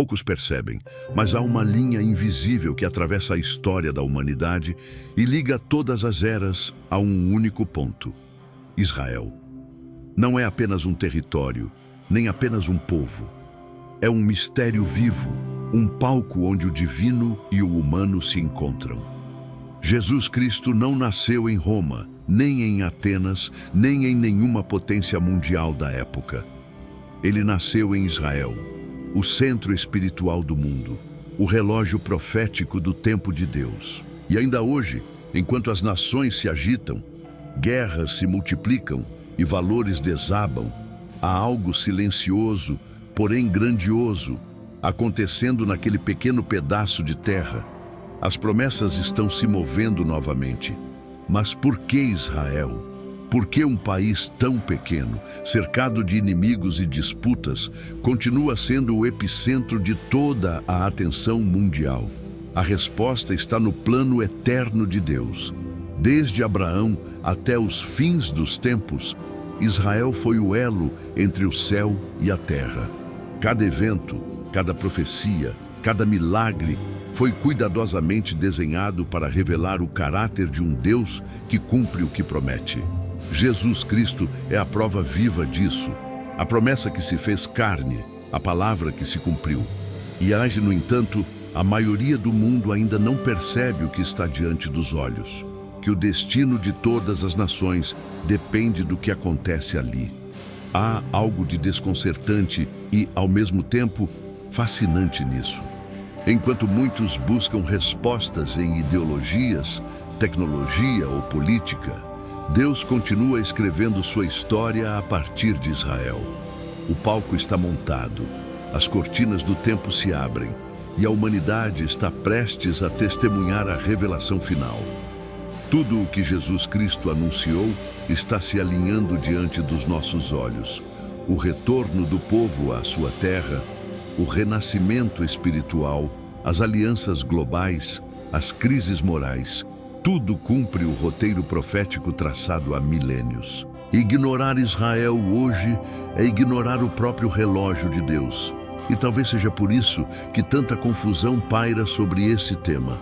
Poucos percebem, mas há uma linha invisível que atravessa a história da humanidade e liga todas as eras a um único ponto: Israel. Não é apenas um território, nem apenas um povo. É um mistério vivo, um palco onde o divino e o humano se encontram. Jesus Cristo não nasceu em Roma, nem em Atenas, nem em nenhuma potência mundial da época. Ele nasceu em Israel, o centro espiritual do mundo, o relógio profético do tempo de Deus. E ainda hoje, enquanto as nações se agitam, guerras se multiplicam e valores desabam, há algo silencioso, porém grandioso, acontecendo naquele pequeno pedaço de terra. As promessas estão se movendo novamente. Mas por que Israel? Por que um país tão pequeno, cercado de inimigos e disputas, continua sendo o epicentro de toda a atenção mundial? A resposta está no plano eterno de Deus. Desde Abraão até os fins dos tempos, Israel foi o elo entre o céu e a terra. Cada evento, cada profecia, cada milagre foi cuidadosamente desenhado para revelar o caráter de um Deus que cumpre o que promete. Jesus Cristo é a prova viva disso, a promessa que se fez carne, a palavra que se cumpriu. E age, no entanto, a maioria do mundo ainda não percebe o que está diante dos olhos, que o destino de todas as nações depende do que acontece ali. Há algo de desconcertante e, ao mesmo tempo, fascinante nisso. Enquanto muitos buscam respostas em ideologias, tecnologia ou política, Deus continua escrevendo sua história a partir de Israel. O palco está montado, as cortinas do tempo se abrem e a humanidade está prestes a testemunhar a revelação final. Tudo o que Jesus Cristo anunciou está se alinhando diante dos nossos olhos. O retorno do povo à sua terra, o renascimento espiritual, as alianças globais, as crises morais, tudo cumpre o roteiro profético traçado há milênios. Ignorar Israel hoje é ignorar o próprio relógio de Deus. E talvez seja por isso que tanta confusão paira sobre esse tema.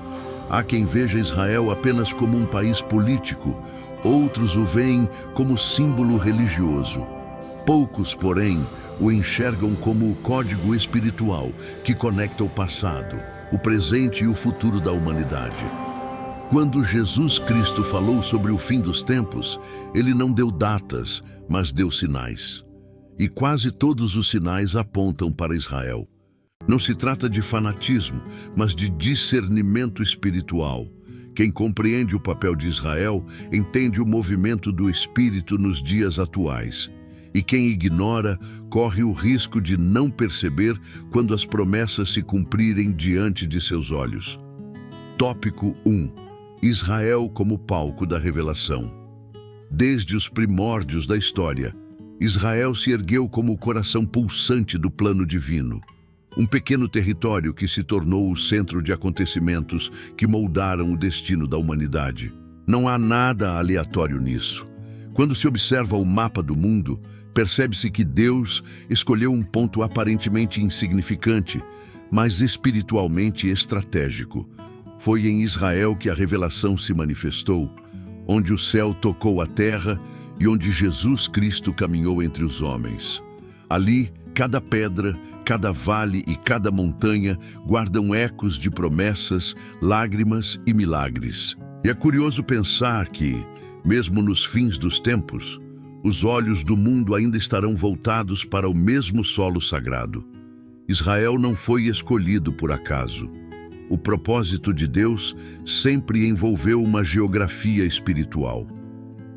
Há quem veja Israel apenas como um país político, outros o veem como símbolo religioso. Poucos, porém, o enxergam como o código espiritual que conecta o passado, o presente e o futuro da humanidade. Quando Jesus Cristo falou sobre o fim dos tempos, ele não deu datas, mas deu sinais. E quase todos os sinais apontam para Israel. Não se trata de fanatismo, mas de discernimento espiritual. Quem compreende o papel de Israel entende o movimento do Espírito nos dias atuais. E quem ignora corre o risco de não perceber quando as promessas se cumprirem diante de seus olhos. Tópico 1. Israel como palco da revelação. Desde os primórdios da história, Israel se ergueu como o coração pulsante do plano divino. Um pequeno território que se tornou o centro de acontecimentos que moldaram o destino da humanidade. Não há nada aleatório nisso. Quando se observa o mapa do mundo, percebe-se que Deus escolheu um ponto aparentemente insignificante, mas espiritualmente estratégico. Foi em Israel que a revelação se manifestou, onde o céu tocou a terra e onde Jesus Cristo caminhou entre os homens. Ali, cada pedra, cada vale e cada montanha guardam ecos de promessas, lágrimas e milagres. E é curioso pensar que, mesmo nos fins dos tempos, os olhos do mundo ainda estarão voltados para o mesmo solo sagrado. Israel não foi escolhido por acaso. O propósito de Deus sempre envolveu uma geografia espiritual.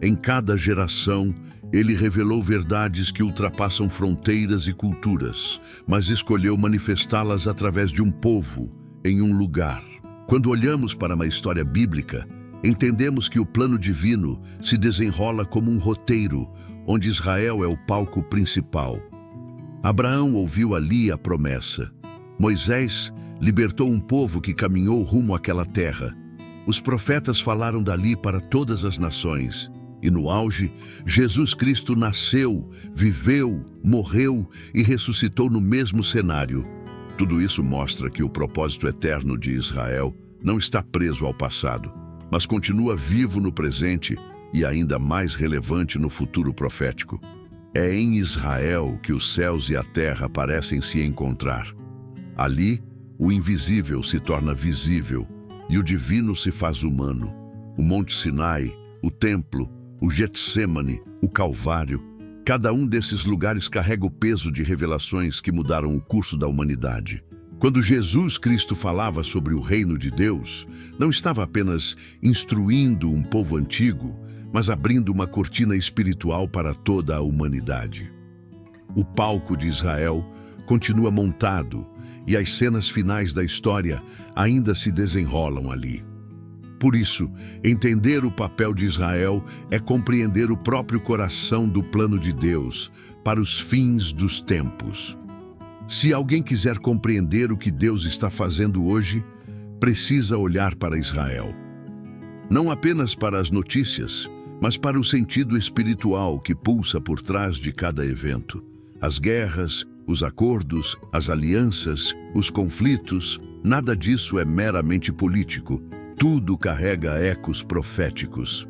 Em cada geração, ele revelou verdades que ultrapassam fronteiras e culturas, mas escolheu manifestá-las através de um povo, em um lugar. Quando olhamos para uma história bíblica, entendemos que o plano divino se desenrola como um roteiro, onde Israel é o palco principal. Abraão ouviu ali a promessa. Moisés libertou um povo que caminhou rumo àquela terra. Os profetas falaram dali para todas as nações. E no auge, Jesus Cristo nasceu, viveu, morreu e ressuscitou no mesmo cenário. Tudo isso mostra que o propósito eterno de Israel não está preso ao passado, mas continua vivo no presente e ainda mais relevante no futuro profético. É em Israel que os céus e a terra parecem se encontrar. Ali, o invisível se torna visível e o divino se faz humano. O Monte Sinai, o Templo, o Getsêmani, o Calvário, cada um desses lugares carrega o peso de revelações que mudaram o curso da humanidade. Quando Jesus Cristo falava sobre o reino de Deus, não estava apenas instruindo um povo antigo, mas abrindo uma cortina espiritual para toda a humanidade. O palco de Israel continua montado e as cenas finais da história ainda se desenrolam ali. Por isso, entender o papel de Israel é compreender o próprio coração do plano de Deus para os fins dos tempos. Se alguém quiser compreender o que Deus está fazendo hoje, precisa olhar para Israel. Não apenas para as notícias, mas para o sentido espiritual que pulsa por trás de cada evento. As guerras, os acordos, as alianças, os conflitos, nada disso é meramente político. Tudo carrega ecos proféticos.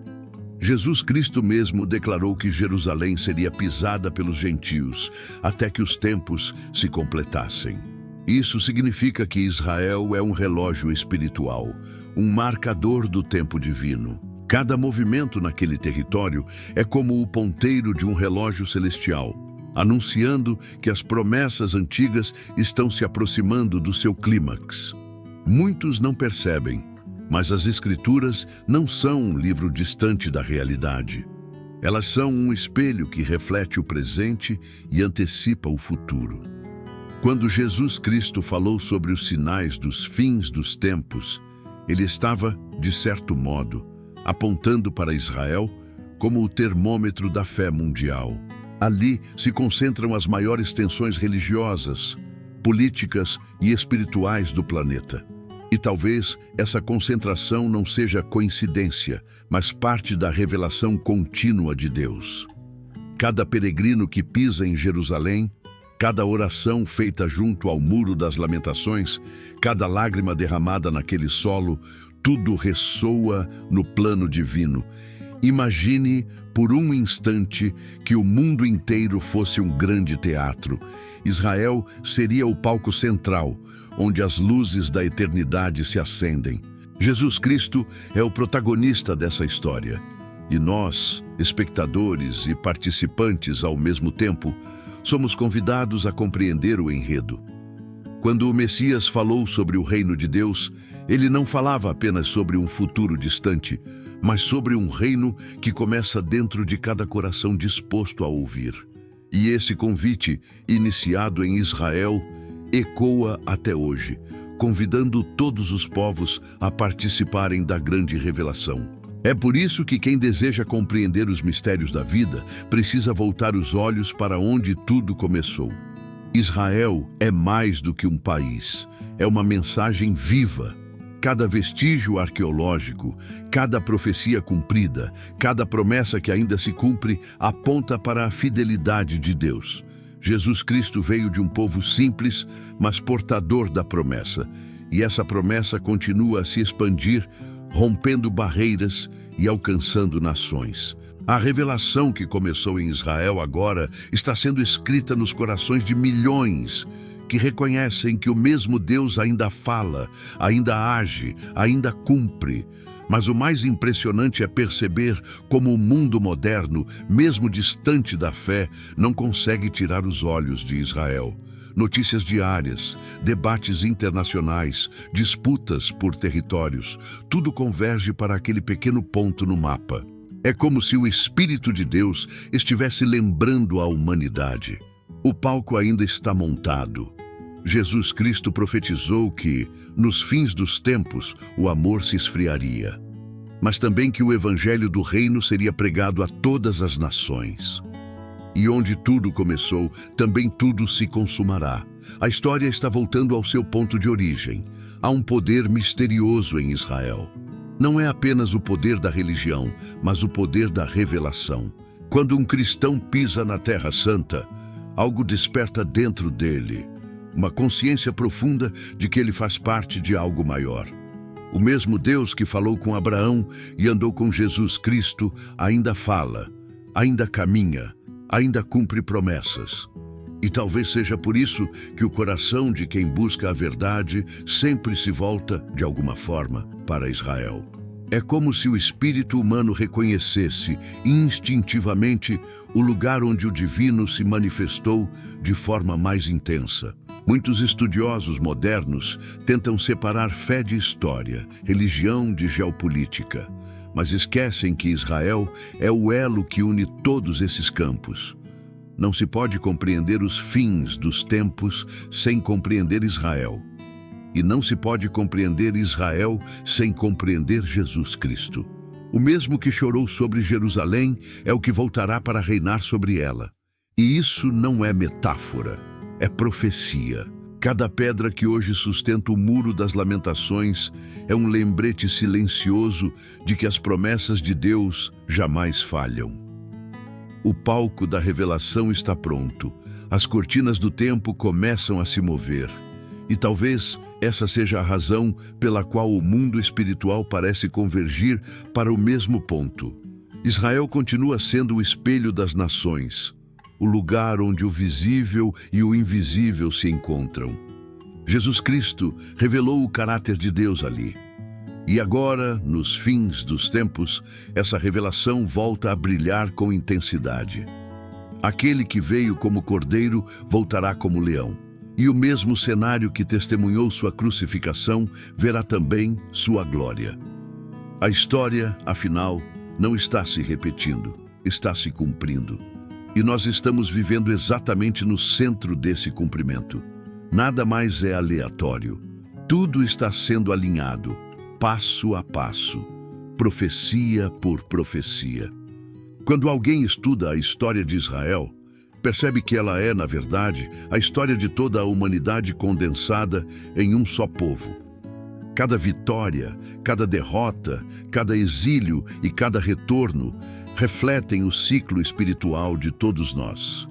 Jesus Cristo mesmo declarou que Jerusalém seria pisada pelos gentios até que os tempos se completassem. Isso significa que Israel é um relógio espiritual, um marcador do tempo divino. Cada movimento naquele território é como o ponteiro de um relógio celestial, anunciando que as promessas antigas estão se aproximando do seu clímax. Muitos não percebem, mas as Escrituras não são um livro distante da realidade. Elas são um espelho que reflete o presente e antecipa o futuro. Quando Jesus Cristo falou sobre os sinais dos fins dos tempos, ele estava, de certo modo, apontando para Israel como o termômetro da fé mundial. Ali se concentram as maiores tensões religiosas, políticas e espirituais do planeta. E talvez essa concentração não seja coincidência, mas parte da revelação contínua de Deus. Cada peregrino que pisa em Jerusalém, cada oração feita junto ao Muro das Lamentações, cada lágrima derramada naquele solo, tudo ressoa no plano divino. Imagine por um instante que o mundo inteiro fosse um grande teatro. Israel seria o palco central, onde as luzes da eternidade se acendem. Jesus Cristo é o protagonista dessa história. E nós, espectadores e participantes ao mesmo tempo, somos convidados a compreender o enredo. Quando o Messias falou sobre o reino de Deus, ele não falava apenas sobre um futuro distante, mas sobre um reino que começa dentro de cada coração disposto a ouvir. E esse convite, iniciado em Israel, ecoa até hoje, convidando todos os povos a participarem da grande revelação. É por isso que quem deseja compreender os mistérios da vida precisa voltar os olhos para onde tudo começou. Israel é mais do que um país, é uma mensagem viva. Cada vestígio arqueológico, cada profecia cumprida, cada promessa que ainda se cumpre, aponta para a fidelidade de Deus. Jesus Cristo veio de um povo simples, mas portador da promessa. E essa promessa continua a se expandir, rompendo barreiras e alcançando nações. A revelação que começou em Israel agora está sendo escrita nos corações de milhões que reconhecem que o mesmo Deus ainda fala, ainda age, ainda cumpre. Mas o mais impressionante é perceber como o mundo moderno, mesmo distante da fé, não consegue tirar os olhos de Israel. Notícias diárias, debates internacionais, disputas por territórios, tudo converge para aquele pequeno ponto no mapa. É como se o Espírito de Deus estivesse lembrando a humanidade. O palco ainda está montado. Jesus Cristo profetizou que, nos fins dos tempos, o amor se esfriaria, mas também que o evangelho do reino seria pregado a todas as nações. E onde tudo começou, também tudo se consumará. A história está voltando ao seu ponto de origem. Há um poder misterioso em Israel. Não é apenas o poder da religião, mas o poder da revelação. Quando um cristão pisa na Terra Santa, algo desperta dentro dele. uma consciência profunda de que ele faz parte de algo maior. O mesmo Deus que falou com Abraão e andou com Jesus Cristo ainda fala, ainda caminha, ainda cumpre promessas. E talvez seja por isso que o coração de quem busca a verdade sempre se volta, de alguma forma, para Israel. É como se o espírito humano reconhecesse instintivamente o lugar onde o divino se manifestou de forma mais intensa. Muitos estudiosos modernos tentam separar fé de história, religião de geopolítica, mas esquecem que Israel é o elo que une todos esses campos. Não se pode compreender os fins dos tempos sem compreender Israel. E não se pode compreender Israel sem compreender Jesus Cristo. O mesmo que chorou sobre Jerusalém é o que voltará para reinar sobre ela. E isso não é metáfora, é profecia. Cada pedra que hoje sustenta o muro das lamentações é um lembrete silencioso de que as promessas de Deus jamais falham. O palco da revelação está pronto. As cortinas do tempo começam a se mover. E talvez essa seja a razão pela qual o mundo espiritual parece convergir para o mesmo ponto. Israel continua sendo o espelho das nações, o lugar onde o visível e o invisível se encontram. Jesus Cristo revelou o caráter de Deus ali. E agora, nos fins dos tempos, essa revelação volta a brilhar com intensidade. Aquele que veio como cordeiro voltará como leão. E o mesmo cenário que testemunhou sua crucificação verá também sua glória. A história, afinal, não está se repetindo, está se cumprindo. E nós estamos vivendo exatamente no centro desse cumprimento. Nada mais é aleatório. Tudo está sendo alinhado, passo a passo, profecia por profecia. Quando alguém estuda a história de Israel, percebe que ela é, na verdade, a história de toda a humanidade condensada em um só povo. Cada vitória, cada derrota, cada exílio e cada retorno refletem o ciclo espiritual de todos nós.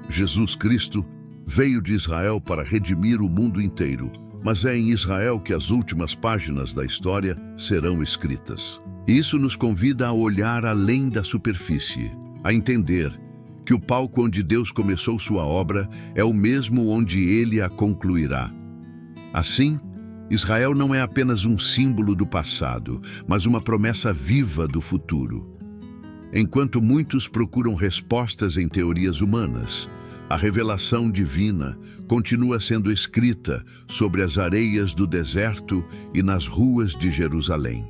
Jesus Cristo veio de Israel para redimir o mundo inteiro, mas é em Israel que as últimas páginas da história serão escritas. E isso nos convida a olhar além da superfície, a entender que o palco onde Deus começou sua obra é o mesmo onde ele a concluirá. Assim, Israel não é apenas um símbolo do passado, mas uma promessa viva do futuro. Enquanto muitos procuram respostas em teorias humanas, a revelação divina continua sendo escrita sobre as areias do deserto e nas ruas de Jerusalém.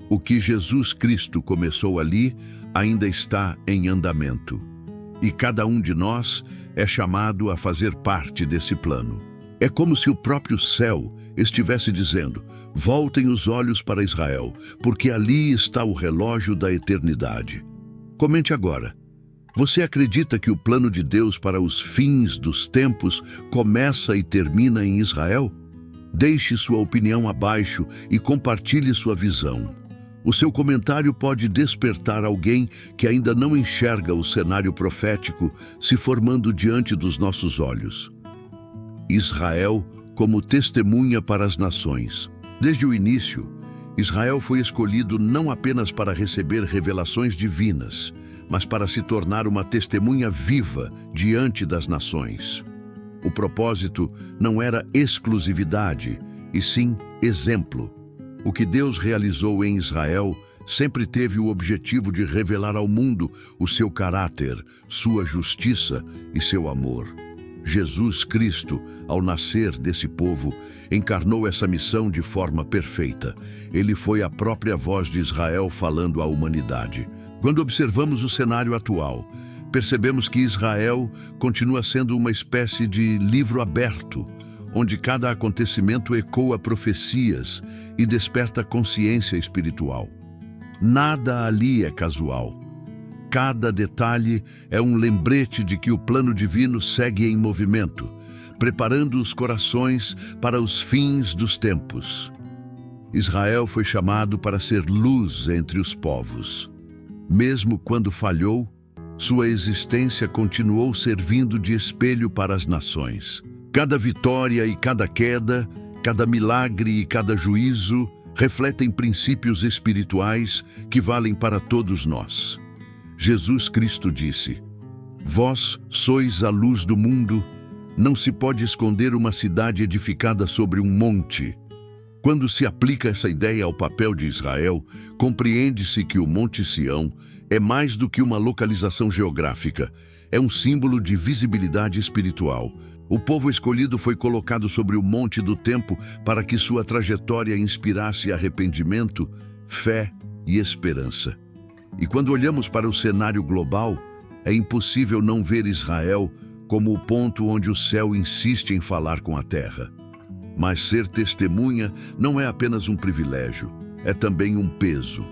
O que Jesus Cristo começou ali ainda está em andamento. E cada um de nós é chamado a fazer parte desse plano. É como se o próprio céu estivesse dizendo: voltem os olhos para Israel, porque ali está o relógio da eternidade. Comente agora. Você acredita que o plano de Deus para os fins dos tempos começa e termina em Israel? Deixe sua opinião abaixo e compartilhe sua visão. O seu comentário pode despertar alguém que ainda não enxerga o cenário profético se formando diante dos nossos olhos. Israel como testemunha para as nações. Desde o início, Israel foi escolhido não apenas para receber revelações divinas, mas para se tornar uma testemunha viva diante das nações. O propósito não era exclusividade, e sim exemplo. O que Deus realizou em Israel sempre teve o objetivo de revelar ao mundo o seu caráter, sua justiça e seu amor. Jesus Cristo, ao nascer desse povo, encarnou essa missão de forma perfeita. Ele foi a própria voz de Israel falando à humanidade. Quando observamos o cenário atual, percebemos que Israel continua sendo uma espécie de livro aberto, onde cada acontecimento ecoa profecias e desperta consciência espiritual. Nada ali é casual. Cada detalhe é um lembrete de que o plano divino segue em movimento, preparando os corações para os fins dos tempos. Israel foi chamado para ser luz entre os povos. Mesmo quando falhou, sua existência continuou servindo de espelho para as nações. Cada vitória e cada queda, cada milagre e cada juízo refletem princípios espirituais que valem para todos nós. Jesus Cristo disse: "Vós sois a luz do mundo. Não se pode esconder uma cidade edificada sobre um monte." Quando se aplica essa ideia ao papel de Israel, compreende-se que o Monte Sião é mais do que uma localização geográfica. É um símbolo de visibilidade espiritual. O povo escolhido foi colocado sobre o monte do tempo para que sua trajetória inspirasse arrependimento, fé e esperança. E quando olhamos para o cenário global, é impossível não ver Israel como o ponto onde o céu insiste em falar com a terra. Mas ser testemunha não é apenas um privilégio, é também um peso.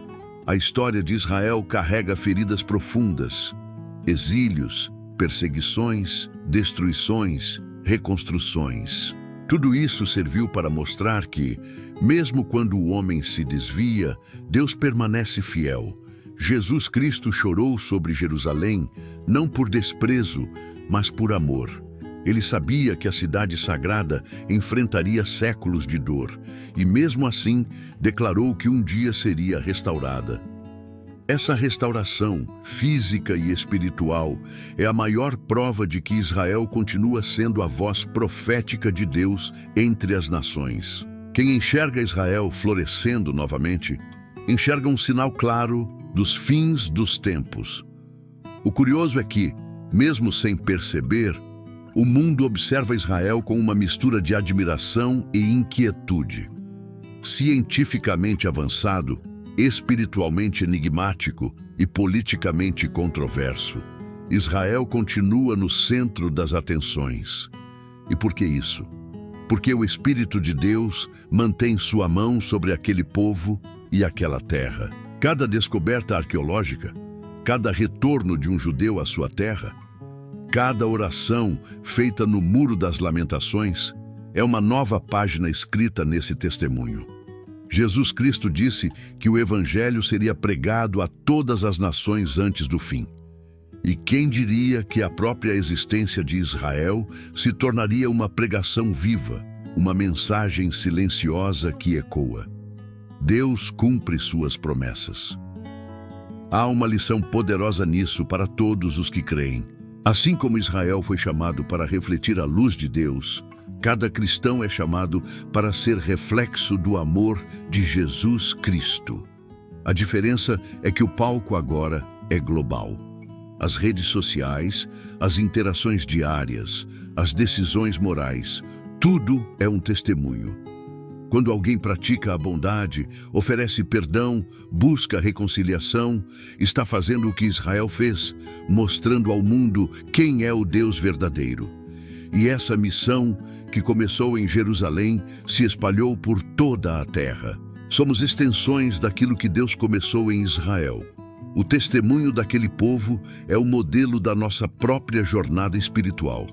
A história de Israel carrega feridas profundas, exílios, perseguições, destruições, reconstruções. Tudo isso serviu para mostrar que, mesmo quando o homem se desvia, Deus permanece fiel. Jesus Cristo chorou sobre Jerusalém, não por desprezo, mas por amor. Ele sabia que a cidade sagrada enfrentaria séculos de dor, e mesmo assim declarou que um dia seria restaurada. Essa restauração física e espiritual é a maior prova de que Israel continua sendo a voz profética de Deus entre as nações. Quem enxerga Israel florescendo novamente, enxerga um sinal claro dos fins dos tempos. O curioso é que, mesmo sem perceber, o mundo observa Israel com uma mistura de admiração e inquietude. Cientificamente avançado, espiritualmente enigmático e politicamente controverso, Israel continua no centro das atenções. E por que isso? Porque o Espírito de Deus mantém sua mão sobre aquele povo e aquela terra. Cada descoberta arqueológica, cada retorno de um judeu à sua terra, cada oração feita no Muro das Lamentações é uma nova página escrita nesse testemunho. Jesus Cristo disse que o Evangelho seria pregado a todas as nações antes do fim. E quem diria que a própria existência de Israel se tornaria uma pregação viva, uma mensagem silenciosa que ecoa. Deus cumpre suas promessas. Há uma lição poderosa nisso para todos os que creem. Assim como Israel foi chamado para refletir a luz de Deus, cada cristão é chamado para ser reflexo do amor de Jesus Cristo. A diferença é que o palco agora é global. As redes sociais, as interações diárias, as decisões morais, tudo é um testemunho. Quando alguém pratica a bondade, oferece perdão, busca reconciliação, está fazendo o que Israel fez, mostrando ao mundo quem é o Deus verdadeiro. E essa missão, que começou em Jerusalém, se espalhou por toda a terra. Somos extensões daquilo que Deus começou em Israel. O testemunho daquele povo é o modelo da nossa própria jornada espiritual.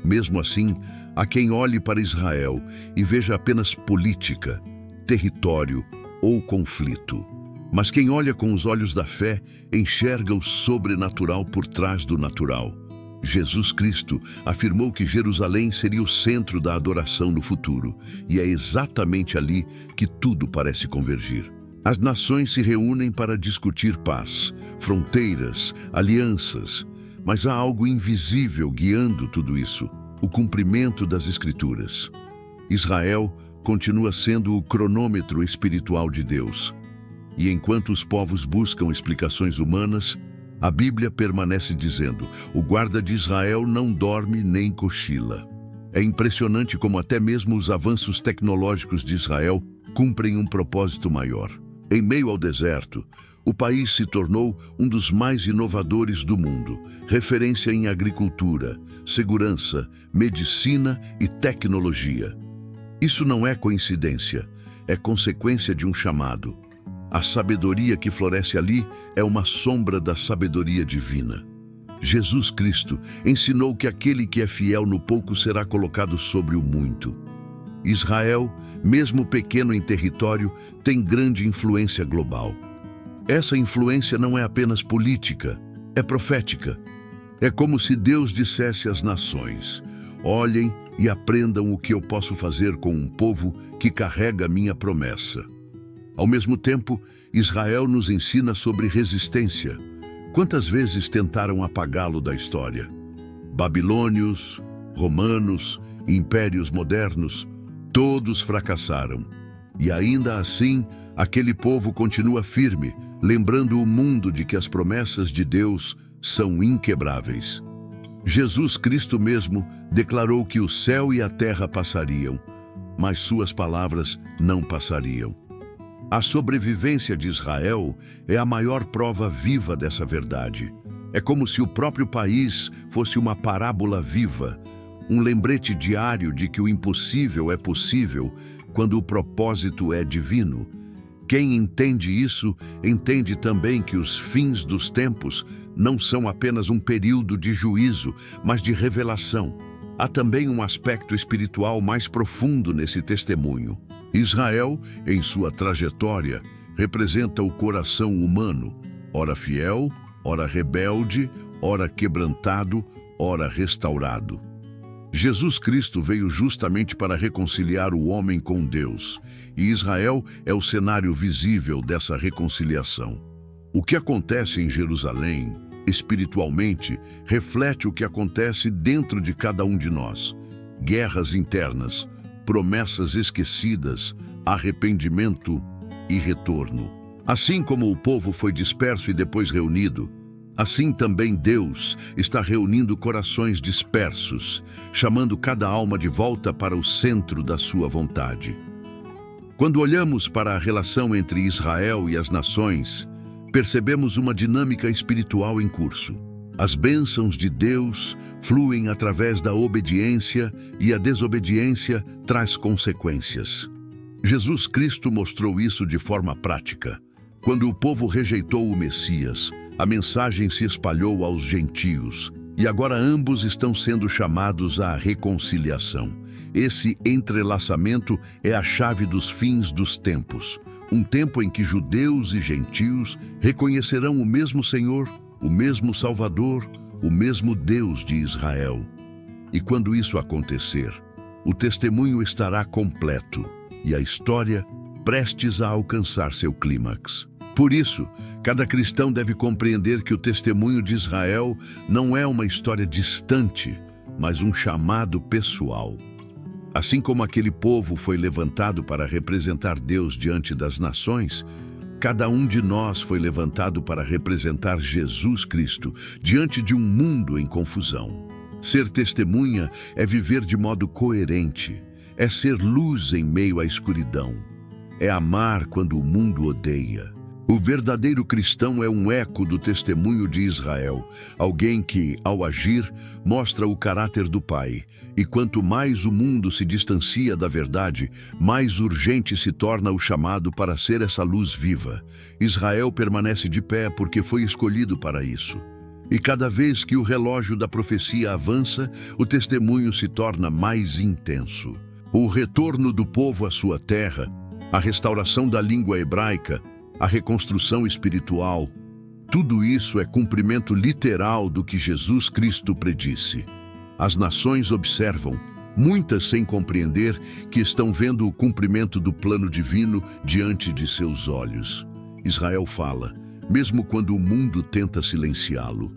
Mesmo assim, há quem olhe para Israel e veja apenas política, território ou conflito. Mas quem olha com os olhos da fé enxerga o sobrenatural por trás do natural. Jesus Cristo afirmou que Jerusalém seria o centro da adoração no futuro, e é exatamente ali que tudo parece convergir. As nações se reúnem para discutir paz, fronteiras, alianças, mas há algo invisível guiando tudo isso: o cumprimento das Escrituras. Israel continua sendo o cronômetro espiritual de Deus. E enquanto os povos buscam explicações humanas, a Bíblia permanece dizendo: o guarda de Israel não dorme nem cochila. É impressionante como até mesmo os avanços tecnológicos de Israel cumprem um propósito maior. Em meio ao deserto, o país se tornou um dos mais inovadores do mundo, referência em agricultura, segurança, medicina e tecnologia. Isso não é coincidência, é consequência de um chamado. A sabedoria que floresce ali é uma sombra da sabedoria divina. Jesus Cristo ensinou que aquele que é fiel no pouco será colocado sobre o muito. Israel, mesmo pequeno em território, tem grande influência global. Essa influência não é apenas política, é profética. É como se Deus dissesse às nações: olhem e aprendam o que eu posso fazer com um povo que carrega minha promessa. Ao mesmo tempo, Israel nos ensina sobre resistência. Quantas vezes tentaram apagá-lo da história? Babilônios, romanos, impérios modernos, todos fracassaram. E ainda assim, aquele povo continua firme, lembrando o mundo de que as promessas de Deus são inquebráveis. Jesus Cristo mesmo declarou que o céu e a terra passariam, mas suas palavras não passariam. A sobrevivência de Israel é a maior prova viva dessa verdade. É como se o próprio país fosse uma parábola viva, um lembrete diário de que o impossível é possível quando o propósito é divino. Quem entende isso, entende também que os fins dos tempos não são apenas um período de juízo, mas de revelação. Há também um aspecto espiritual mais profundo nesse testemunho. Israel, em sua trajetória, representa o coração humano, ora fiel, ora rebelde, ora quebrantado, ora restaurado. Jesus Cristo veio justamente para reconciliar o homem com Deus, e Israel é o cenário visível dessa reconciliação. O que acontece em Jerusalém, espiritualmente, reflete o que acontece dentro de cada um de nós. Guerras internas, promessas esquecidas, arrependimento e retorno. Assim como o povo foi disperso e depois reunido, assim também Deus está reunindo corações dispersos, chamando cada alma de volta para o centro da sua vontade. Quando olhamos para a relação entre Israel e as nações, percebemos uma dinâmica espiritual em curso. As bênçãos de Deus fluem através da obediência e a desobediência traz consequências. Jesus Cristo mostrou isso de forma prática. Quando o povo rejeitou o Messias, a mensagem se espalhou aos gentios, e agora ambos estão sendo chamados à reconciliação. Esse entrelaçamento é a chave dos fins dos tempos, um tempo em que judeus e gentios reconhecerão o mesmo Senhor, o mesmo Salvador, o mesmo Deus de Israel. E quando isso acontecer, o testemunho estará completo e a história prestes a alcançar seu clímax. Por isso, cada cristão deve compreender que o testemunho de Israel não é uma história distante, mas um chamado pessoal. Assim como aquele povo foi levantado para representar Deus diante das nações, cada um de nós foi levantado para representar Jesus Cristo diante de um mundo em confusão. Ser testemunha é viver de modo coerente, é ser luz em meio à escuridão, é amar quando o mundo odeia. O verdadeiro cristão é um eco do testemunho de Israel, alguém que, ao agir, mostra o caráter do Pai. E quanto mais o mundo se distancia da verdade, mais urgente se torna o chamado para ser essa luz viva. Israel permanece de pé porque foi escolhido para isso. E cada vez que o relógio da profecia avança, o testemunho se torna mais intenso. O retorno do povo à sua terra, a restauração da língua hebraica, a reconstrução espiritual, tudo isso é cumprimento literal do que Jesus Cristo predisse. As nações observam, muitas sem compreender, que estão vendo o cumprimento do plano divino diante de seus olhos. Israel fala, mesmo quando o mundo tenta silenciá-lo.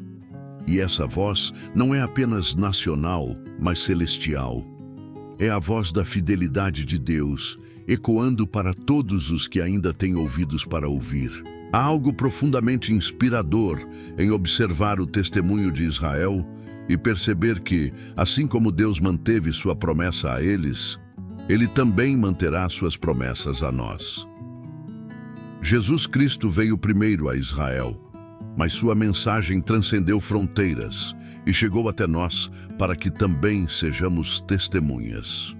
E essa voz não é apenas nacional, mas celestial. É a voz da fidelidade de Deus, ecoando para todos os que ainda têm ouvidos para ouvir. Há algo profundamente inspirador em observar o testemunho de Israel e perceber que, assim como Deus manteve sua promessa a eles, Ele também manterá suas promessas a nós. Jesus Cristo veio primeiro a Israel, mas sua mensagem transcendeu fronteiras e chegou até nós para que também sejamos testemunhas.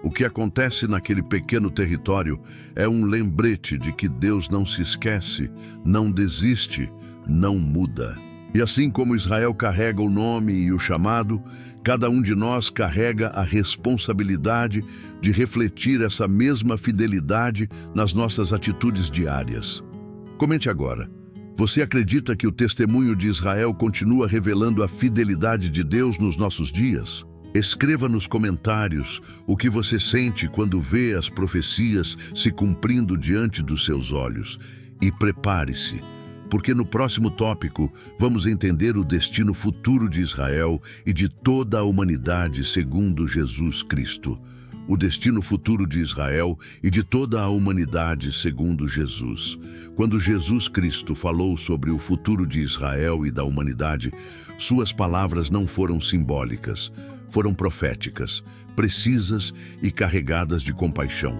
O que acontece naquele pequeno território é um lembrete de que Deus não se esquece, não desiste, não muda. E assim como Israel carrega o nome e o chamado, cada um de nós carrega a responsabilidade de refletir essa mesma fidelidade nas nossas atitudes diárias. Comente agora. Você acredita que o testemunho de Israel continua revelando a fidelidade de Deus nos nossos dias? Escreva nos comentários o que você sente quando vê as profecias se cumprindo diante dos seus olhos. E prepare-se, porque no próximo tópico vamos entender o destino futuro de Israel e de toda a humanidade segundo Jesus Cristo. O destino futuro de Israel e de toda a humanidade segundo Jesus. Quando Jesus Cristo falou sobre o futuro de Israel e da humanidade, suas palavras não foram simbólicas, foram proféticas, precisas e carregadas de compaixão.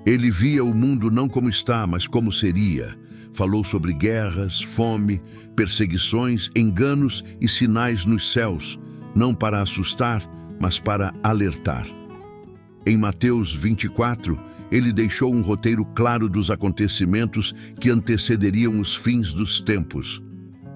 Ele via o mundo não como está, mas como seria. Falou sobre guerras, fome, perseguições, enganos e sinais nos céus, não para assustar, mas para alertar. Em Mateus 24, ele deixou um roteiro claro dos acontecimentos que antecederiam os fins dos tempos.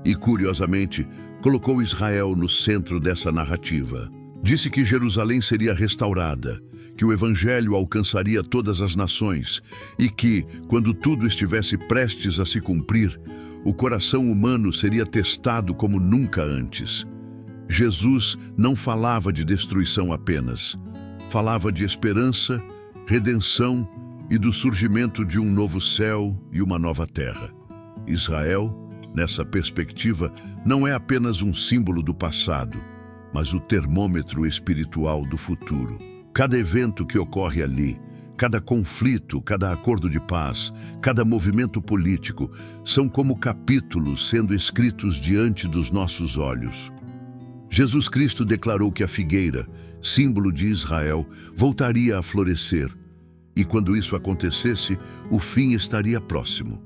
E, curiosamente, colocou Israel no centro dessa narrativa. Disse que Jerusalém seria restaurada, que o Evangelho alcançaria todas as nações e que, quando tudo estivesse prestes a se cumprir, o coração humano seria testado como nunca antes. Jesus não falava de destruição apenas. Falava de esperança, redenção e do surgimento de um novo céu e uma nova terra. Israel, nessa perspectiva, não é apenas um símbolo do passado, mas o termômetro espiritual do futuro. Cada evento que ocorre ali, cada conflito, cada acordo de paz, cada movimento político, são como capítulos sendo escritos diante dos nossos olhos. Jesus Cristo declarou que a figueira, símbolo de Israel, voltaria a florescer, e quando isso acontecesse, o fim estaria próximo.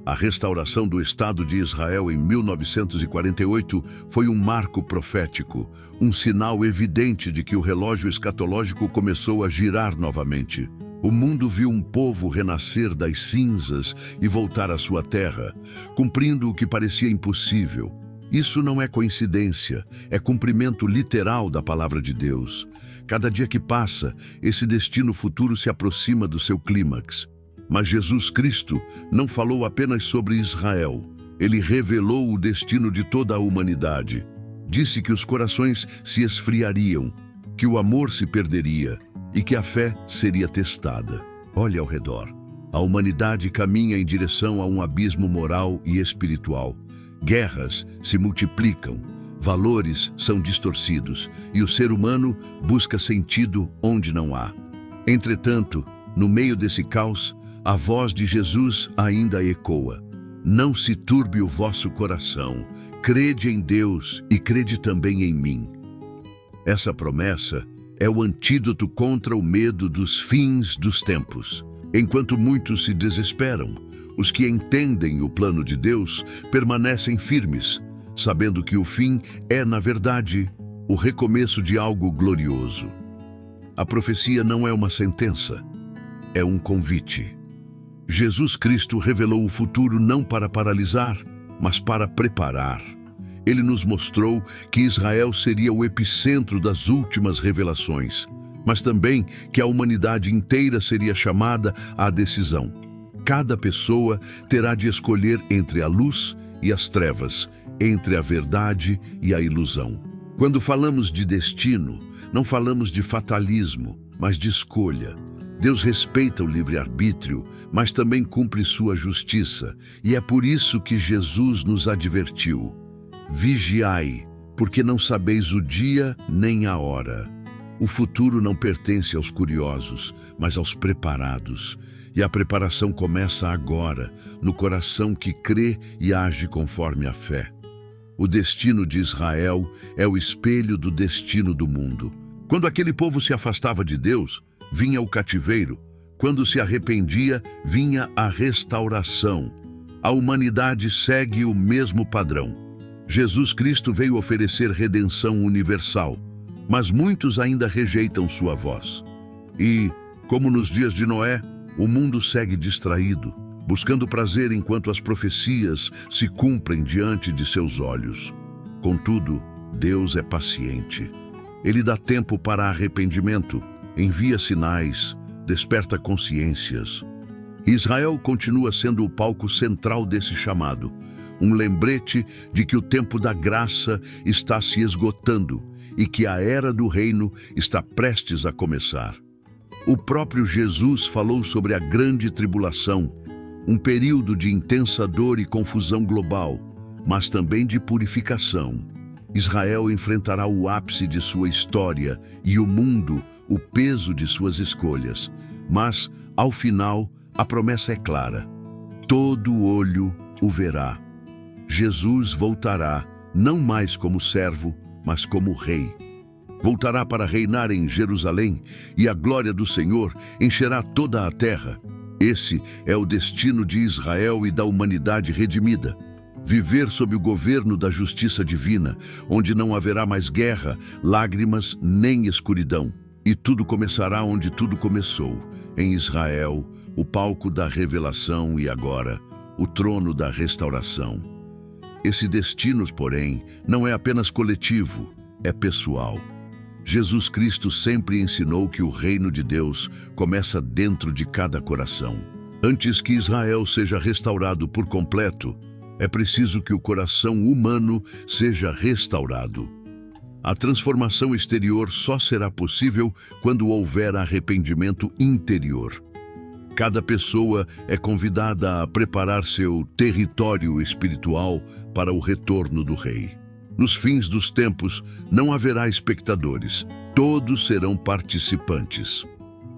A restauração do Estado de Israel em 1948 foi um marco profético, um sinal evidente de que o relógio escatológico começou a girar novamente. O mundo viu um povo renascer das cinzas e voltar à sua terra, cumprindo o que parecia impossível. Isso não é coincidência, é cumprimento literal da palavra de Deus. Cada dia que passa, esse destino futuro se aproxima do seu clímax. Mas Jesus Cristo não falou apenas sobre Israel. Ele revelou o destino de toda a humanidade. Disse que os corações se esfriariam, que o amor se perderia e que a fé seria testada. Olhe ao redor. A humanidade caminha em direção a um abismo moral e espiritual. Guerras se multiplicam, valores são distorcidos e o ser humano busca sentido onde não há. Entretanto, no meio desse caos, a voz de Jesus ainda ecoa. Não se turbe o vosso coração, crede em Deus e crede também em mim. Essa promessa é o antídoto contra o medo dos fins dos tempos. Enquanto muitos se desesperam, os que entendem o plano de Deus permanecem firmes, sabendo que o fim é, na verdade, o recomeço de algo glorioso. A profecia não é uma sentença, é um convite. Jesus Cristo revelou o futuro não para paralisar, mas para preparar. Ele nos mostrou que Israel seria o epicentro das últimas revelações, mas também que a humanidade inteira seria chamada à decisão. Cada pessoa terá de escolher entre a luz e as trevas, entre a verdade e a ilusão. Quando falamos de destino, não falamos de fatalismo, mas de escolha. Deus respeita o livre-arbítrio, mas também cumpre sua justiça, e é por isso que Jesus nos advertiu: vigiai, porque não sabeis o dia nem a hora. O futuro não pertence aos curiosos, mas aos preparados. E a preparação começa agora, no coração que crê e age conforme a fé. O destino de Israel é o espelho do destino do mundo. Quando aquele povo se afastava de Deus, vinha o cativeiro. Quando se arrependia, vinha a restauração. A humanidade segue o mesmo padrão. Jesus Cristo veio oferecer redenção universal, mas muitos ainda rejeitam sua voz. E, como nos dias de Noé, o mundo segue distraído, buscando prazer enquanto as profecias se cumprem diante de seus olhos. Contudo, Deus é paciente. Ele dá tempo para arrependimento, envia sinais, desperta consciências. Israel continua sendo o palco central desse chamado, um lembrete de que o tempo da graça está se esgotando e que a era do reino está prestes a começar. O próprio Jesus falou sobre a grande tribulação, um período de intensa dor e confusão global, mas também de purificação. Israel enfrentará o ápice de sua história e o mundo, o peso de suas escolhas. Mas, ao final, a promessa é clara. Todo olho o verá. Jesus voltará, não mais como servo, mas como rei. Voltará para reinar em Jerusalém e a glória do Senhor encherá toda a terra. Esse é o destino de Israel e da humanidade redimida. Viver sob o governo da justiça divina, onde não haverá mais guerra, lágrimas nem escuridão. E tudo começará onde tudo começou, em Israel, o palco da revelação e agora, o trono da restauração. Esse destino, porém, não é apenas coletivo, é pessoal. Jesus Cristo sempre ensinou que o reino de Deus começa dentro de cada coração. Antes que Israel seja restaurado por completo, é preciso que o coração humano seja restaurado. A transformação exterior só será possível quando houver arrependimento interior. Cada pessoa é convidada a preparar seu território espiritual para o retorno do Rei. Nos fins dos tempos, não haverá espectadores, todos serão participantes.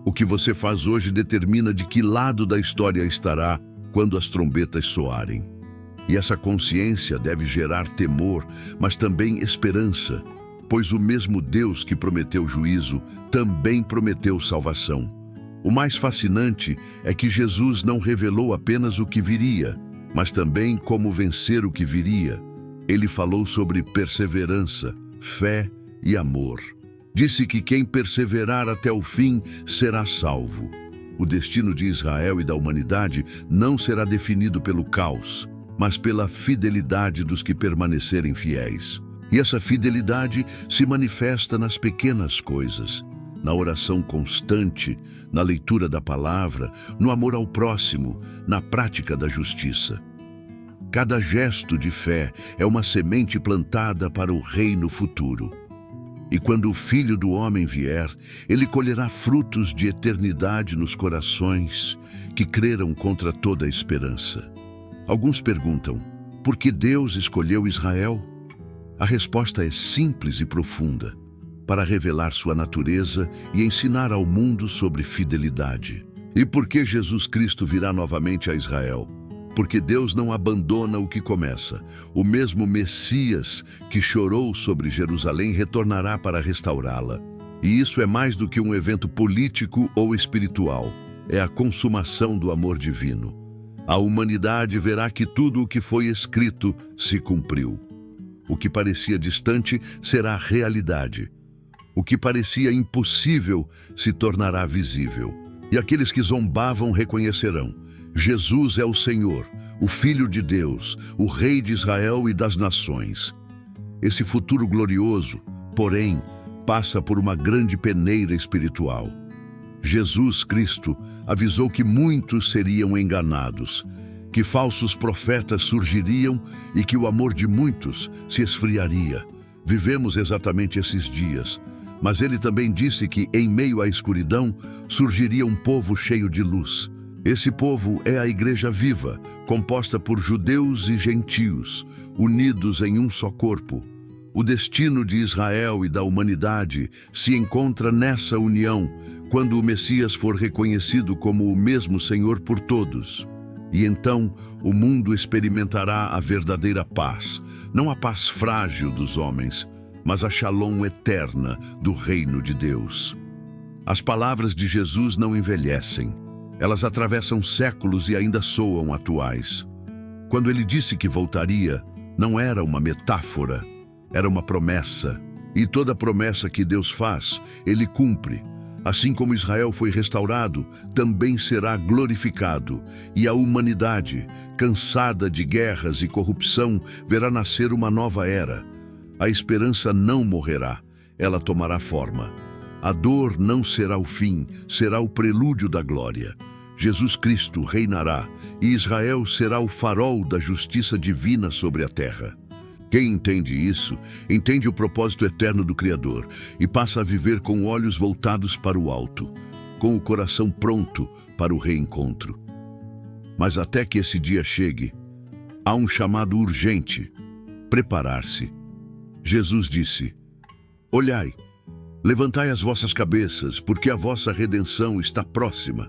O que você faz hoje determina de que lado da história estará quando as trombetas soarem. E essa consciência deve gerar temor, mas também esperança, pois o mesmo Deus que prometeu juízo também prometeu salvação. O mais fascinante é que Jesus não revelou apenas o que viria, mas também como vencer o que viria. Ele falou sobre perseverança, fé e amor. Disse que quem perseverar até o fim será salvo. O destino de Israel e da humanidade não será definido pelo caos, mas pela fidelidade dos que permanecerem fiéis. E essa fidelidade se manifesta nas pequenas coisas, na oração constante, na leitura da palavra, no amor ao próximo, na prática da justiça. Cada gesto de fé é uma semente plantada para o reino futuro. E quando o Filho do Homem vier, ele colherá frutos de eternidade nos corações que creram contra toda esperança. Alguns perguntam, por que Deus escolheu Israel? A resposta é simples e profunda, para revelar sua natureza e ensinar ao mundo sobre fidelidade. E por que Jesus Cristo virá novamente a Israel? Porque Deus não abandona o que começa. O mesmo Messias que chorou sobre Jerusalém retornará para restaurá-la. E isso é mais do que um evento político ou espiritual. É a consumação do amor divino. A humanidade verá que tudo o que foi escrito se cumpriu. O que parecia distante será realidade. O que parecia impossível se tornará visível. E aqueles que zombavam reconhecerão: Jesus é o Senhor, o Filho de Deus, o Rei de Israel e das nações. Esse futuro glorioso, porém, passa por uma grande peneira espiritual. Jesus Cristo avisou que muitos seriam enganados, que falsos profetas surgiriam e que o amor de muitos se esfriaria. Vivemos exatamente esses dias, mas ele também disse que, em meio à escuridão, surgiria um povo cheio de luz. Esse povo é a Igreja viva, composta por judeus e gentios, unidos em um só corpo. O destino de Israel e da humanidade se encontra nessa união, quando o Messias for reconhecido como o mesmo Senhor por todos. E então o mundo experimentará a verdadeira paz, não a paz frágil dos homens, mas a shalom eterna do reino de Deus. As palavras de Jesus não envelhecem. Elas atravessam séculos e ainda soam atuais. Quando ele disse que voltaria, não era uma metáfora, era uma promessa. E toda promessa que Deus faz, ele cumpre. Assim como Israel foi restaurado, também será glorificado. E a humanidade, cansada de guerras e corrupção, verá nascer uma nova era. A esperança não morrerá, ela tomará forma. A dor não será o fim, será o prelúdio da glória. Jesus Cristo reinará, e Israel será o farol da justiça divina sobre a terra. Quem entende isso, entende o propósito eterno do Criador e passa a viver com olhos voltados para o alto, com o coração pronto para o reencontro. Mas até que esse dia chegue, há um chamado urgente: preparar-se. Jesus disse: Olhai, levantai as vossas cabeças, porque a vossa redenção está próxima.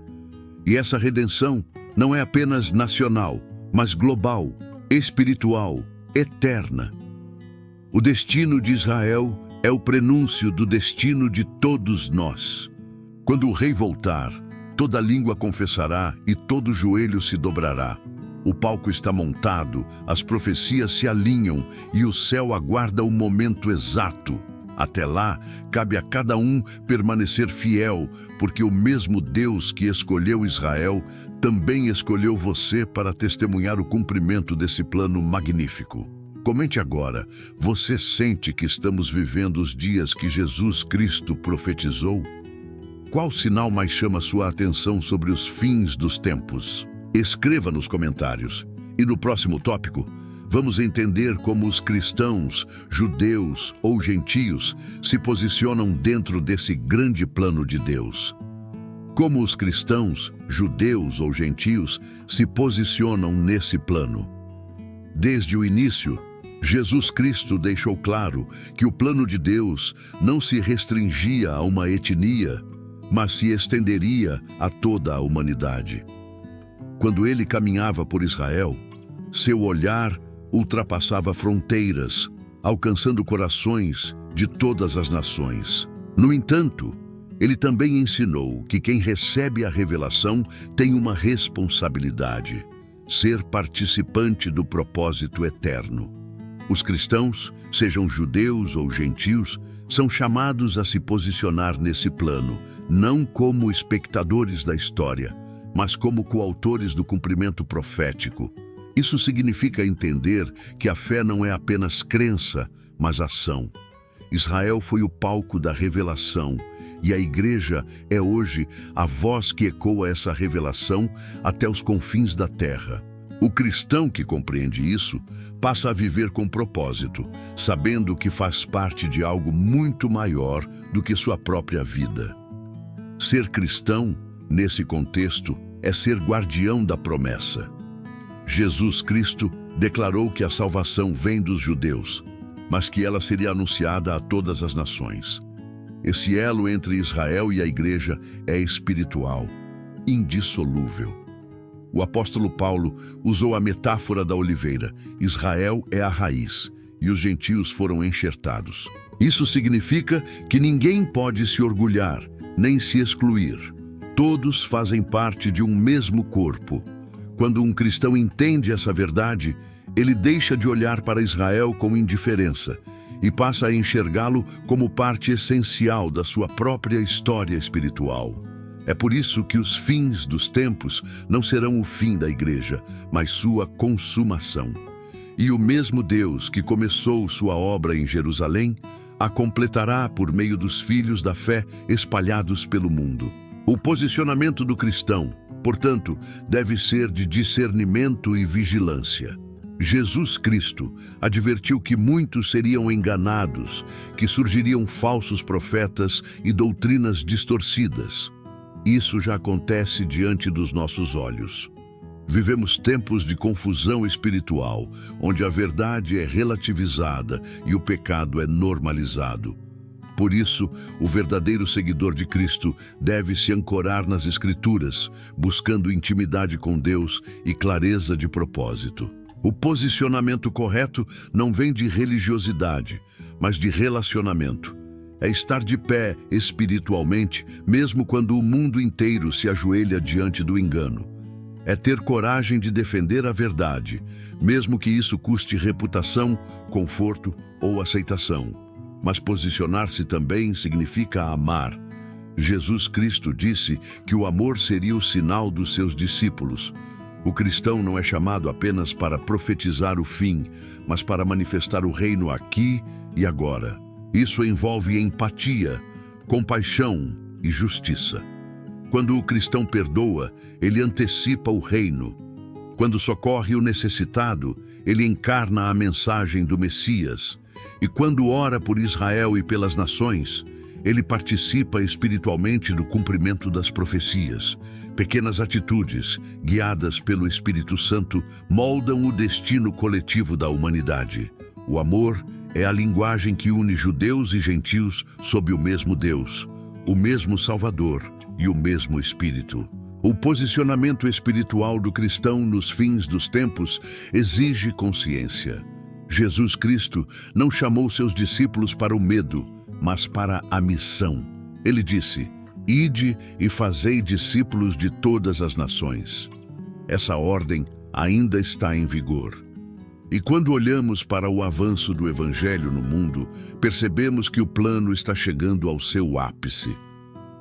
E essa redenção não é apenas nacional, mas global, espiritual, eterna. O destino de Israel é o prenúncio do destino de todos nós. Quando o rei voltar, toda língua confessará e todo joelho se dobrará. O palco está montado, as profecias se alinham e o céu aguarda o momento exato. Até lá, cabe a cada um permanecer fiel, porque o mesmo Deus que escolheu Israel também escolheu você para testemunhar o cumprimento desse plano magnífico. Comente agora: você sente que estamos vivendo os dias que Jesus Cristo profetizou? Qual sinal mais chama sua atenção sobre os fins dos tempos? Escreva nos comentários. E no próximo tópico, vamos entender como os cristãos, judeus ou gentios se posicionam dentro desse grande plano de Deus. Como os cristãos, judeus ou gentios se posicionam nesse plano. Desde o início, Jesus Cristo deixou claro que o plano de Deus não se restringia a uma etnia, mas se estenderia a toda a humanidade. Quando ele caminhava por Israel, seu olhar ultrapassava fronteiras, alcançando corações de todas as nações. No entanto, ele também ensinou que quem recebe a revelação tem uma responsabilidade: ser participante do propósito eterno. Os cristãos, sejam judeus ou gentios, são chamados a se posicionar nesse plano, não como espectadores da história, mas como coautores do cumprimento profético. Isso significa entender que a fé não é apenas crença, mas ação. Israel foi o palco da revelação, e a igreja é hoje a voz que ecoa essa revelação até os confins da terra. O cristão que compreende isso passa a viver com propósito, sabendo que faz parte de algo muito maior do que sua própria vida. Ser cristão, nesse contexto, é ser guardião da promessa. Jesus Cristo declarou que a salvação vem dos judeus, mas que ela seria anunciada a todas as nações. Esse elo entre Israel e a igreja é espiritual, indissolúvel. O apóstolo Paulo usou a metáfora da oliveira. Israel é a raiz e os gentios foram enxertados. Isso significa que ninguém pode se orgulhar, nem se excluir. Todos fazem parte de um mesmo corpo. Quando um cristão entende essa verdade, ele deixa de olhar para Israel com indiferença e passa a enxergá-lo como parte essencial da sua própria história espiritual. É por isso que os fins dos tempos não serão o fim da igreja, mas sua consumação. E o mesmo Deus que começou sua obra em Jerusalém, a completará por meio dos filhos da fé espalhados pelo mundo. O posicionamento do cristão, portanto, deve ser de discernimento e vigilância. Jesus Cristo advertiu que muitos seriam enganados, que surgiriam falsos profetas e doutrinas distorcidas. Isso já acontece diante dos nossos olhos. Vivemos tempos de confusão espiritual, onde a verdade é relativizada e o pecado é normalizado. Por isso, o verdadeiro seguidor de Cristo deve se ancorar nas Escrituras, buscando intimidade com Deus e clareza de propósito. O posicionamento correto não vem de religiosidade, mas de relacionamento. É estar de pé espiritualmente, mesmo quando o mundo inteiro se ajoelha diante do engano. É ter coragem de defender a verdade, mesmo que isso custe reputação, conforto ou aceitação. Mas posicionar-se também significa amar. Jesus Cristo disse que o amor seria o sinal dos seus discípulos. O cristão não é chamado apenas para profetizar o fim, mas para manifestar o reino aqui e agora. Isso envolve empatia, compaixão e justiça. Quando o cristão perdoa, ele antecipa o reino. Quando socorre o necessitado, ele encarna a mensagem do Messias. E quando ora por Israel e pelas nações, ele participa espiritualmente do cumprimento das profecias. Pequenas atitudes, guiadas pelo Espírito Santo, moldam o destino coletivo da humanidade. O amor é a linguagem que une judeus e gentios sob o mesmo Deus, o mesmo Salvador e o mesmo Espírito. O posicionamento espiritual do cristão nos fins dos tempos exige consciência. Jesus Cristo não chamou seus discípulos para o medo, mas para a missão. Ele disse: "Ide e fazei discípulos de todas as nações." Essa ordem ainda está em vigor. E quando olhamos para o avanço do Evangelho no mundo, percebemos que o plano está chegando ao seu ápice.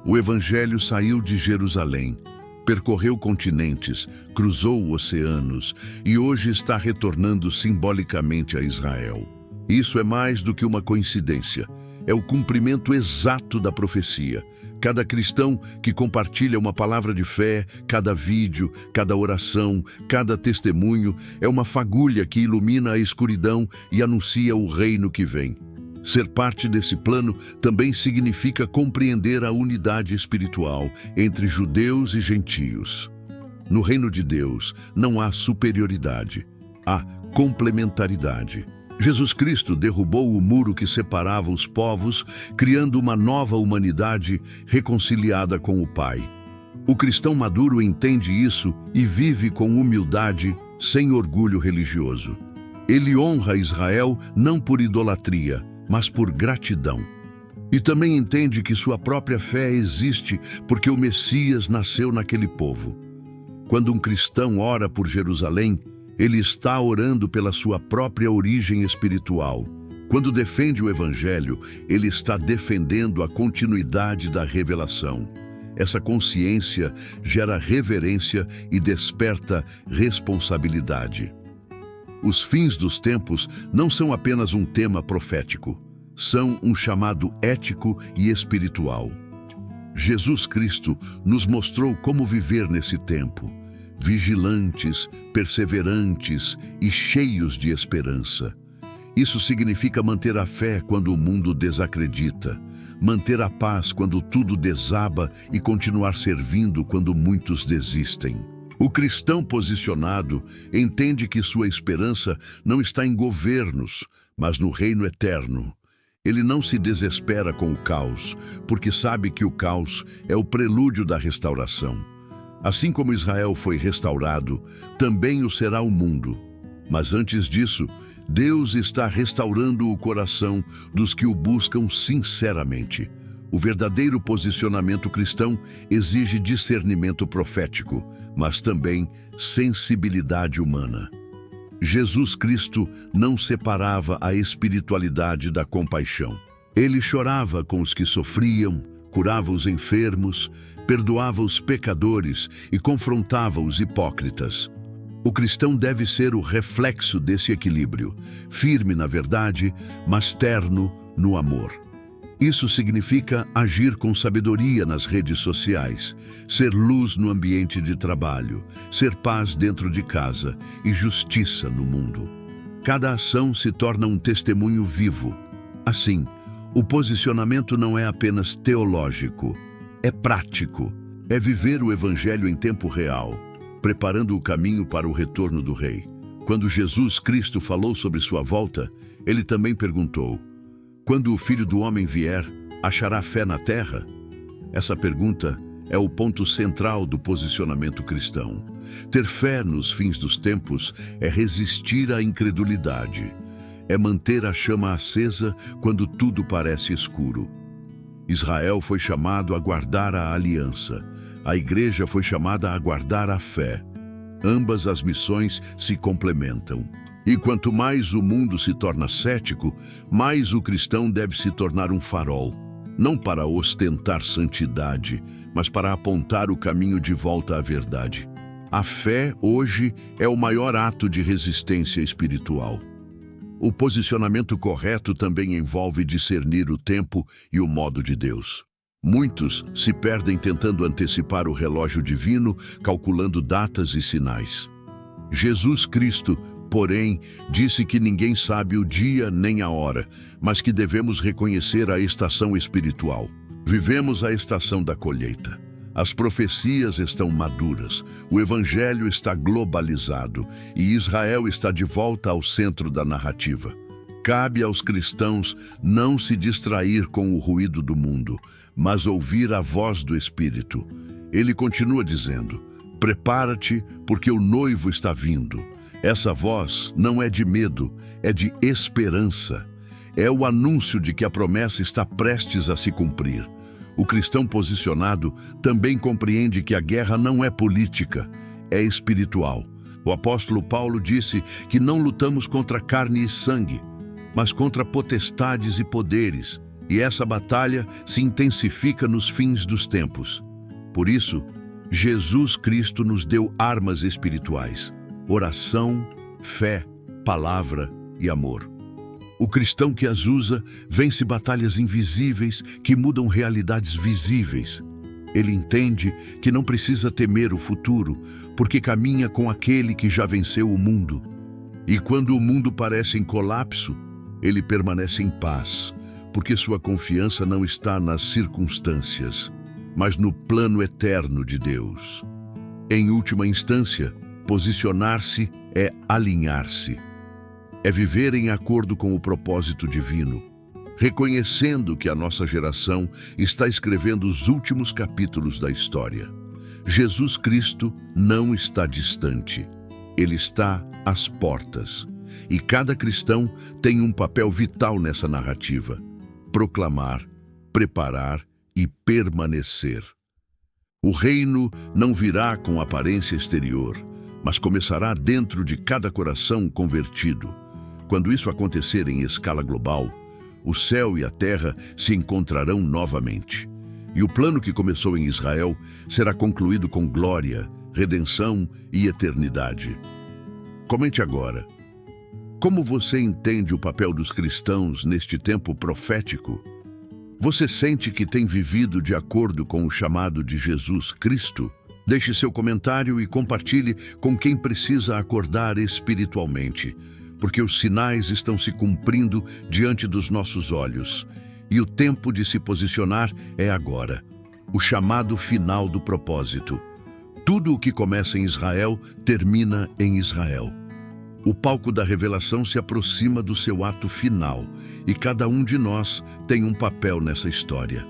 O Evangelho saiu de Jerusalém, percorreu continentes, cruzou oceanos e hoje está retornando simbolicamente a Israel. Isso é mais do que uma coincidência. É o cumprimento exato da profecia. Cada cristão que compartilha uma palavra de fé, cada vídeo, cada oração, cada testemunho, é uma fagulha que ilumina a escuridão e anuncia o reino que vem. Ser parte desse plano também significa compreender a unidade espiritual entre judeus e gentios. No reino de Deus não há superioridade, há complementaridade. Jesus Cristo derrubou o muro que separava os povos, criando uma nova humanidade reconciliada com o Pai. O cristão maduro entende isso e vive com humildade, sem orgulho religioso. Ele honra Israel não por idolatria, mas por gratidão. E também entende que sua própria fé existe porque o Messias nasceu naquele povo. Quando um cristão ora por Jerusalém, ele está orando pela sua própria origem espiritual. Quando defende o Evangelho, ele está defendendo a continuidade da revelação. Essa consciência gera reverência e desperta responsabilidade. Os fins dos tempos não são apenas um tema profético, são um chamado ético e espiritual. Jesus Cristo nos mostrou como viver nesse tempo, vigilantes, perseverantes e cheios de esperança. Isso significa manter a fé quando o mundo desacredita, manter a paz quando tudo desaba e continuar servindo quando muitos desistem. O cristão posicionado entende que sua esperança não está em governos, mas no reino eterno. Ele não se desespera com o caos, porque sabe que o caos é o prelúdio da restauração. Assim como Israel foi restaurado, também o será o mundo. Mas antes disso, Deus está restaurando o coração dos que o buscam sinceramente. O verdadeiro posicionamento cristão exige discernimento profético, mas também sensibilidade humana. Jesus Cristo não separava a espiritualidade da compaixão. Ele chorava com os que sofriam, curava os enfermos, perdoava os pecadores e confrontava os hipócritas. O cristão deve ser o reflexo desse equilíbrio, firme na verdade, mas terno no amor. Isso significa agir com sabedoria nas redes sociais, ser luz no ambiente de trabalho, ser paz dentro de casa e justiça no mundo. Cada ação se torna um testemunho vivo. Assim, o posicionamento não é apenas teológico, é prático. É viver o Evangelho em tempo real, preparando o caminho para o retorno do Rei. Quando Jesus Cristo falou sobre sua volta, ele também perguntou: "Quando o Filho do Homem vier, achará fé na terra?" Essa pergunta é o ponto central do posicionamento cristão. Ter fé nos fins dos tempos é resistir à incredulidade. É manter a chama acesa quando tudo parece escuro. Israel foi chamado a guardar a aliança. A igreja foi chamada a guardar a fé. Ambas as missões se complementam. E quanto mais o mundo se torna cético, mais o cristão deve se tornar um farol. Não para ostentar santidade, mas para apontar o caminho de volta à verdade. A fé, hoje, é o maior ato de resistência espiritual. O posicionamento correto também envolve discernir o tempo e o modo de Deus. Muitos se perdem tentando antecipar o relógio divino, calculando datas e sinais. Jesus Cristo, porém, disse que ninguém sabe o dia nem a hora, mas que devemos reconhecer a estação espiritual. Vivemos a estação da colheita. As profecias estão maduras, o evangelho está globalizado e Israel está de volta ao centro da narrativa. Cabe aos cristãos não se distrair com o ruído do mundo, mas ouvir a voz do Espírito. Ele continua dizendo: prepara-te, porque o noivo está vindo. Essa voz não é de medo, é de esperança. É o anúncio de que a promessa está prestes a se cumprir. O cristão posicionado também compreende que a guerra não é política, é espiritual. O apóstolo Paulo disse que não lutamos contra carne e sangue, mas contra potestades e poderes, e essa batalha se intensifica nos fins dos tempos. Por isso, Jesus Cristo nos deu armas espirituais: oração, fé, palavra e amor. O cristão que as usa vence batalhas invisíveis que mudam realidades visíveis. Ele entende que não precisa temer o futuro, porque caminha com aquele que já venceu o mundo. E quando o mundo parece em colapso, ele permanece em paz, porque sua confiança não está nas circunstâncias, mas no plano eterno de Deus. Em última instância, posicionar-se é alinhar-se. É viver em acordo com o propósito divino, reconhecendo que a nossa geração está escrevendo os últimos capítulos da história. Jesus Cristo não está distante, ele está às portas. E cada cristão tem um papel vital nessa narrativa: proclamar, preparar e permanecer. O reino não virá com aparência exterior, mas começará dentro de cada coração convertido. Quando isso acontecer em escala global, o céu e a terra se encontrarão novamente. E o plano que começou em Israel será concluído com glória, redenção e eternidade. Comente agora: como você entende o papel dos cristãos neste tempo profético? Você sente que tem vivido de acordo com o chamado de Jesus Cristo? Deixe seu comentário e compartilhe com quem precisa acordar espiritualmente, porque os sinais estão se cumprindo diante dos nossos olhos, e o tempo de se posicionar é agora, o chamado final do propósito. Tudo o que começa em Israel termina em Israel. O palco da revelação se aproxima do seu ato final, e cada um de nós tem um papel nessa história.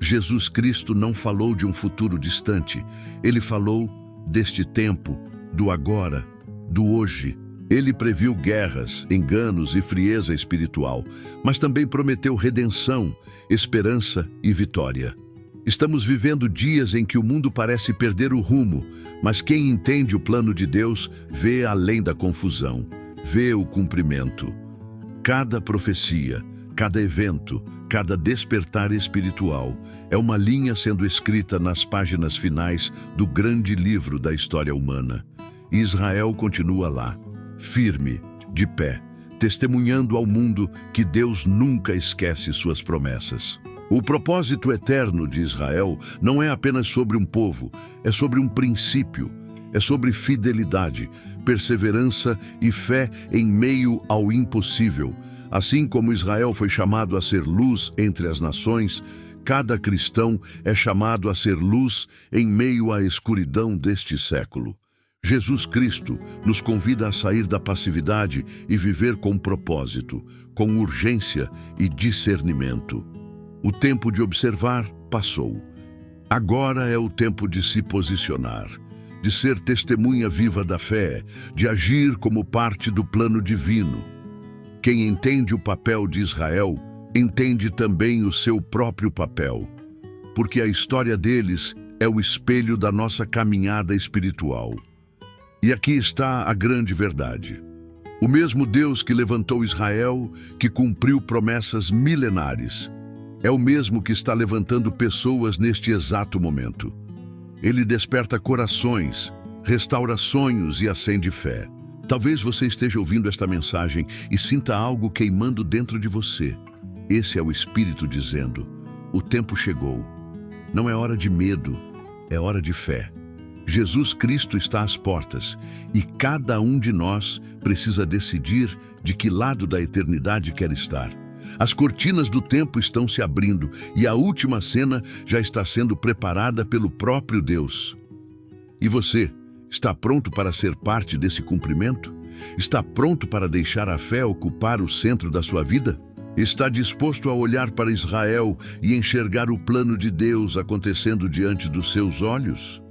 Jesus Cristo não falou de um futuro distante, ele falou deste tempo, do agora, do hoje. Ele previu guerras, enganos e frieza espiritual, mas também prometeu redenção, esperança e vitória. Estamos vivendo dias em que o mundo parece perder o rumo, mas quem entende o plano de Deus vê além da confusão, vê o cumprimento. Cada profecia, cada evento, cada despertar espiritual é uma linha sendo escrita nas páginas finais do grande livro da história humana. E Israel continua lá, firme, de pé, testemunhando ao mundo que Deus nunca esquece suas promessas. O propósito eterno de Israel não é apenas sobre um povo, é sobre um princípio, é sobre fidelidade, perseverança e fé em meio ao impossível. Assim como Israel foi chamado a ser luz entre as nações, cada cristão é chamado a ser luz em meio à escuridão deste século. Jesus Cristo nos convida a sair da passividade e viver com propósito, com urgência e discernimento. O tempo de observar passou. Agora é o tempo de se posicionar, de ser testemunha viva da fé, de agir como parte do plano divino. Quem entende o papel de Israel, entende também o seu próprio papel, porque a história deles é o espelho da nossa caminhada espiritual. E aqui está a grande verdade. O mesmo Deus que levantou Israel, que cumpriu promessas milenares, é o mesmo que está levantando pessoas neste exato momento. Ele desperta corações, restaura sonhos e acende fé. Talvez você esteja ouvindo esta mensagem e sinta algo queimando dentro de você. Esse é o Espírito dizendo: o tempo chegou. Não é hora de medo, é hora de fé. Jesus Cristo está às portas e cada um de nós precisa decidir de que lado da eternidade quer estar. As cortinas do tempo estão se abrindo e a última cena já está sendo preparada pelo próprio Deus. E você, está pronto para ser parte desse cumprimento? Está pronto para deixar a fé ocupar o centro da sua vida? Está disposto a olhar para Israel e enxergar o plano de Deus acontecendo diante dos seus olhos?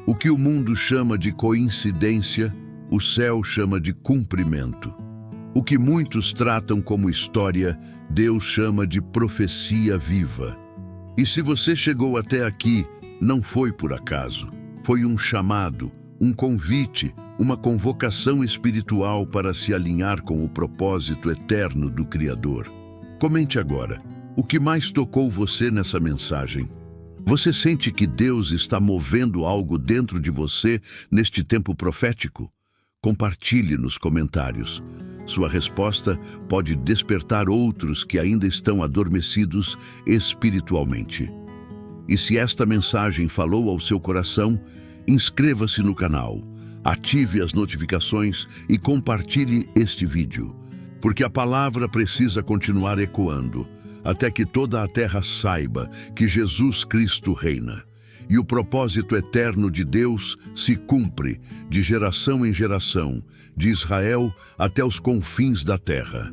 O que o mundo chama de coincidência, o céu chama de cumprimento. O que muitos tratam como história, Deus chama de profecia viva. E se você chegou até aqui, não foi por acaso. Foi um chamado, um convite, uma convocação espiritual para se alinhar com o propósito eterno do Criador. Comente agora, o que mais tocou você nessa mensagem? Você sente que Deus está movendo algo dentro de você neste tempo profético? Compartilhe nos comentários. Sua resposta pode despertar outros que ainda estão adormecidos espiritualmente. E se esta mensagem falou ao seu coração, inscreva-se no canal, ative as notificações e compartilhe este vídeo, porque a palavra precisa continuar ecoando, até que toda a terra saiba que Jesus Cristo reina. E o propósito eterno de Deus se cumpre de geração em geração, de Israel até os confins da terra.